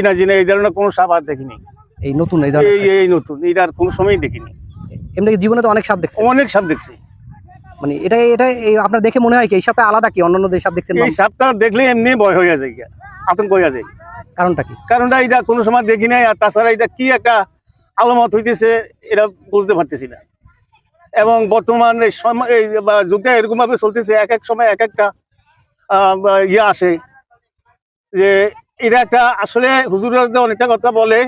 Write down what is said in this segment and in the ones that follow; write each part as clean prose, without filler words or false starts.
না জি না, এই ধরনের কোনো সাপ আর দেখিনি। এই নতুন এই ধরনের এই নতুন, এটা আর কোনো সময় দেখিনি। এমনি জীবনে তো অনেক সাপ দেখছেন? অনেক সাপ দেখছি। মানে এটা এটা আপনার দেখে মনে হয় কি এই সাপটা আলাদা, কি অন্যান্য যে সাপ দেখছেন? এই সাপটা দেখলে এমনি ভয় হয়ে যায়, আতঙ্ক হয়ে যায়। কারণটা কি? কারণটা এটা কোনো সময় দেখি নাই, আর তাছাড়া এটা কি একটা আলামত হইতেছে এটা বুঝতে পারতেছি না। এবং বর্তমান এই যুগটা এরকম ভাবে চলতেছে, এক এক সময় এক একটা ইয়ে আসে যে এটা একটা আসলে হুজুররা অনেকটা কথা বলে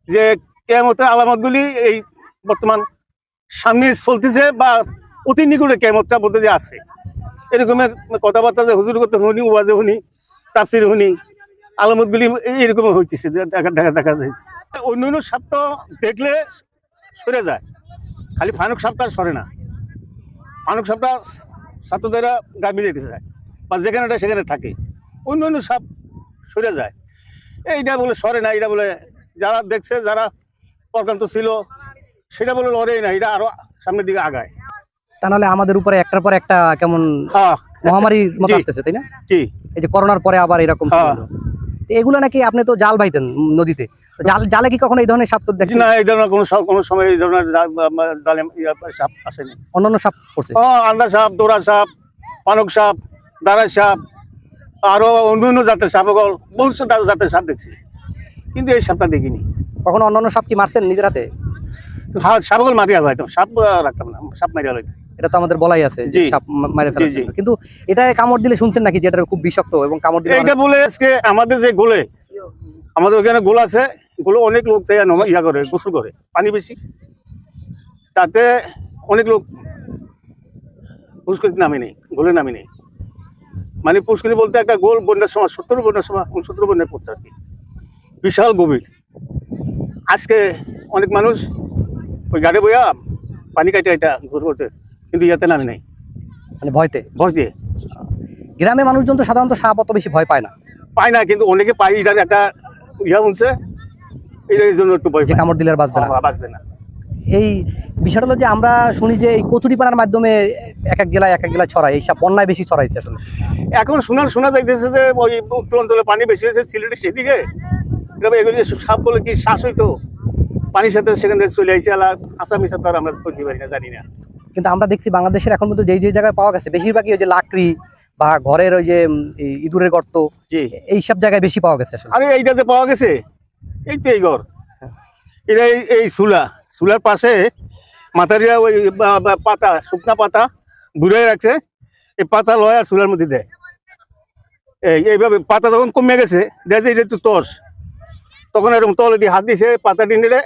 যে কিয়ামতের আলামতগুলি এই বর্তমান সামনে চলতেছে বা অতি নিকটে কিয়ামতটা বলতে যে আছে, এরকম কথাবার্তা যে হুজুর করতে শুনি, ওয়াজে শুনি, তাফসির শুনি, আলামতগুলি এরকম হইতেছে, দেখা যাচ্ছে। অন্য অন্য সাপ তো দেখলে সরে যায়, খালি ফানুক সাপটা সরে না। ফানুক সাপটা ছাত্রদেরা গাবি যেতে চায় বা যেখানেটা সেখানে থাকে, অন্য অন্য সাপ সরে যায়। এইটা বলে সরে না, এটা বলে যারা দেখছে, যারা প্রকান্ত ছিল সেটা বলে লড়েই না, এটা আরো সামনের দিকে আগায়। তা নাহলে আমাদের উপরে একটার পর একটা কেমন মহামারীর মতো আসতেছে, তাই না? জি, এই যে করোনার পরে আবার এরকম এগুলো নাকি আপনি তো জাল বাইতেন নদীতে, জালে কি কখনো এই ধরনের সাপ তো দেখছেন? না, এই ধরনের কোনো সময় এই ধরনের জালে সাপ আসেনি। অন্যান্য সাপ পড়ছে? আন্দা সাপ, দোরা সাপ, পানক সাপ, দাঁড়াই সাপ, আরো অন্য জাতের সাপ, বহু জাতের সাপ দেখছি, কিন্তু এই সাপটা দেখিনি। কখনো অন্যান্য সাপ কি মারছেন নিজের হাতে? হ্যাঁ, সাপগুলো মারিয়া হয়তো, সাপ রাখতাম না, সাপ মারিয়া হয়তো। এটা তো আমাদের বলাই আছে যে সাপ মারে ফেলার জন্য, কিন্তু এটা কামড় দিলে শুনছেন নাকি যে এটা খুব বিষাক্ত এবং কামড় দিলে? এটা বলে আজকে আমাদের যে গোলে, আমাদের ওখানে গোল আছে, গোলে অনেক লোক ইয়া করে, গোসল করে, পানি বেশি, তাতে অনেক লোক পুষ্করিতে নামে নেই, গোলে নামে নেই। মানে পুষ্করি বলতে একটা গোল বন্যার সময়, 70 বন্যার সময়, 69 বন্যার পড়ছে আর কি, বিশাল গভীর। আজকে অনেক মানুষ ওই গাড়ি বইয়া পানি কাটে এটা ঘুর করতে, কিন্তু ইয়াতে নামে নেই, মানে ভয়তে, ভয় দিয়ে। গ্রামের মানুষজন তো সাধারণত সাপ অত বেশি ভয় পায় না, কিন্তু অনেকে পায়, এটার একটা ইয়া বলছে, এই জন্য একটু ভয়, যে কামড় দিলে আর বাঁচবে না। এই বিষয়টা হলো যে আমরা শুনি যে এই কচুরিপানার মাধ্যমে এক এক জেলায় ছড়ায়, এই সাপ বন্যায় বেশি ছড়াইছে আসলে। এখন শোনা যাইতেছে যে ওই উত্তর অঞ্চলে পানি বেশি হয়েছে, সিলেটের সেদিকে এগুলো সাপ বলে কি শ্বাস হইতো পানির সাথে, সেখানে চলে আসছে। আসামি সাথে আর আমরা করতে পারি না, জানি না। কিন্তু আমরা দেখছি বাংলাদেশের এখন মধ্যে যেই জায়গায় পাওয়া গেছে বেশিরভাগই ওই যে লাকড়ি বা ঘরের ওই যে ইঁদুরের গর্ত, এই সব জায়গায় বেশি পাওয়া গেছে আসলে। আরে এইটা যে পাওয়া গেছে, এই তো এই ঘর, এটা এই চুলার পাশে মাথারিয়া ওই পাতা, শুকনা পাতা বুড়ে রাখছে, এই পাতা লয়া চুলার মধ্যে দেয়। এইভাবে পাতা যখন কমে গেছে, দেখছে এটা একটু তস, তখন এরকম তলে দিয়ে হাত দিছে, পাতাটি নিলে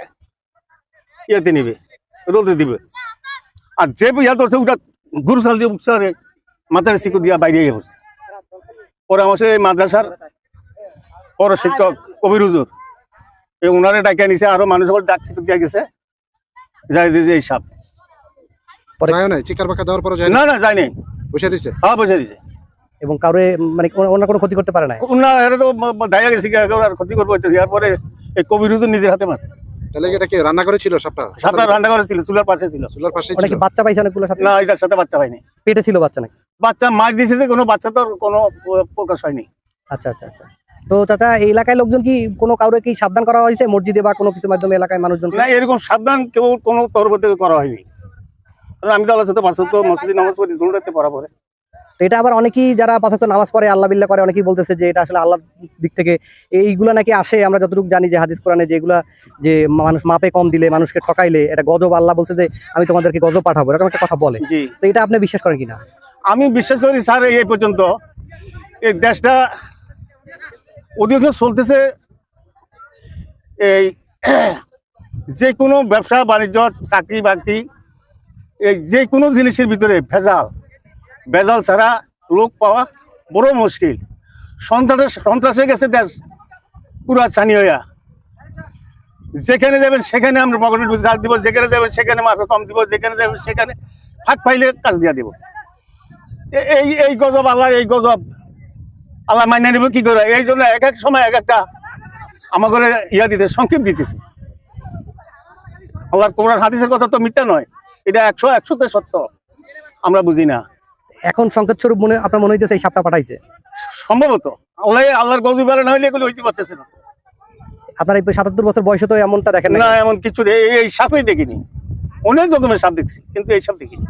ইয়াতে নিবে, রোদে দিবে। আর যে ইয়া ধরছে ওটা গুরু চাল দিয়ে উঠছে, মাথার শিকু দিয়া বাইরে বসছে। পরে আমার এই মাদ্রাসার বড় শিক্ষক কবির হুজুর, এই ওনারে ডাকিয়ে নিছে, আরো মানুষ ডাক শিক্ষক দিয়া গেছে, যাই দিয়েছে এই সাপ। না না, যায় নাই, বসে দিছে। হ্যাঁ, বসে দিছে। এবং কারো মানে ওনার কোনো ক্ষতি করতে পারে না? না, এটা তো দায়া গেছে, আর ক্ষতি করবো। ইয়ার পরে এই কবির হুজুর নিজের হাতে মারছে। তাহলে এটা কি রান্না করেছিল? সাপটা রান্না করেছিল, চুলার পাশে ছিল। অনেকে বাচ্চা পাইছে অনেকগুলো সাথে? না, এটার সাথে বাচ্চা পাইনি। পেটে ছিল বাচ্চা নাকি? বাচ্চা মার দিয়েছে, যে কোনো বাচ্চা তো কোনো প্রকাশ হয়নি। আচ্ছা আচ্ছা আচ্ছা। তো চাচা, এই এলাকায় লোকজন কি কাউরে কি সাবধান করা হয়েছে মসজিদে বা কোনো কিছুর মাধ্যমে এলাকায় মানুষজন? না, এরকম সাবধান কেউ কোনো তরফ থেকে করা হয়নি। আমি তো আল্লাহর সাথে পাঁচ ওয়াক্ত মসজিদে নামাজ পড়ি, দুটাতে পড়া পড়ে। তো এটা আবার অনেকেই যারা পাঁচ ওয়াক্ত নামাজ পড়ে, আল্লাহ বিল্লাহ করে, অনেকেই বলতেছে যে এটা আসলে আল্লাহর দিক থেকে এইগুলা নাকি আসে। আমরা যতটুকু জানি যে হাদিস কোরআনে যেগুলা যে মানুষ মাপে কম দিলে, মানুষকে ঠকাইলে এটা গজব, আল্লাহ বলছে যে আমি তোমাদেরকে গজব পাঠাবো, এরকম একটা কথা বলে। তো এটা আপনি বিশ্বাস করেন কিনা? আমি বিশ্বাস করি স্যার, এই পর্যন্ত এই দেশটা অধিকাংশ চলতেছে এই যে কোনো ব্যবসা বাণিজ্য, চাকরি বাকরি, এই যে কোনো জিনিসের ভিতরে ভেজাল ছাড়া লোক পাওয়া বড় মুশকিল। সন্ত্রাসে গেছে দেশ পুরা ছানি হইয়া। যেখানে যাবেন সেখানে আমরা পকেটের ভিতরে হাত দিব, যেখানে যাবেন সেখানে মাফে কম দিব, যেখানে যাবেন সেখানে ফাঁক পাইলে কাজ দিয়া দিব। এই গজব আল্লাহ, এই গজব আল্লাহ মাইনে নিব কি করে? এই জন্য এক এক সময় এক একটা আমার ঘরে ইয়া দিতে, সংক্ষেপ দিতেছে। আল্লাহর কোরআন হাদিসের কথা তো মিথ্যা নয়, এটা 100-100তে সত্য। আমরা বুঝি না। এখন সংকেত স্বরূপ আপনার মনে হইতেছে এই সাপটা পাঠাইছে? সম্ভবত আল্লাহর গজব না হইলে এগুলো হইতে পারতেছে না। আপনার এই 77 বছর বয়সে তো এমনটা দেখেন না, এমন কিছু এই সাপই দেখিনি। অনেক রকমের সাপ দেখছি, কিন্তু এই সাপ দেখিনি।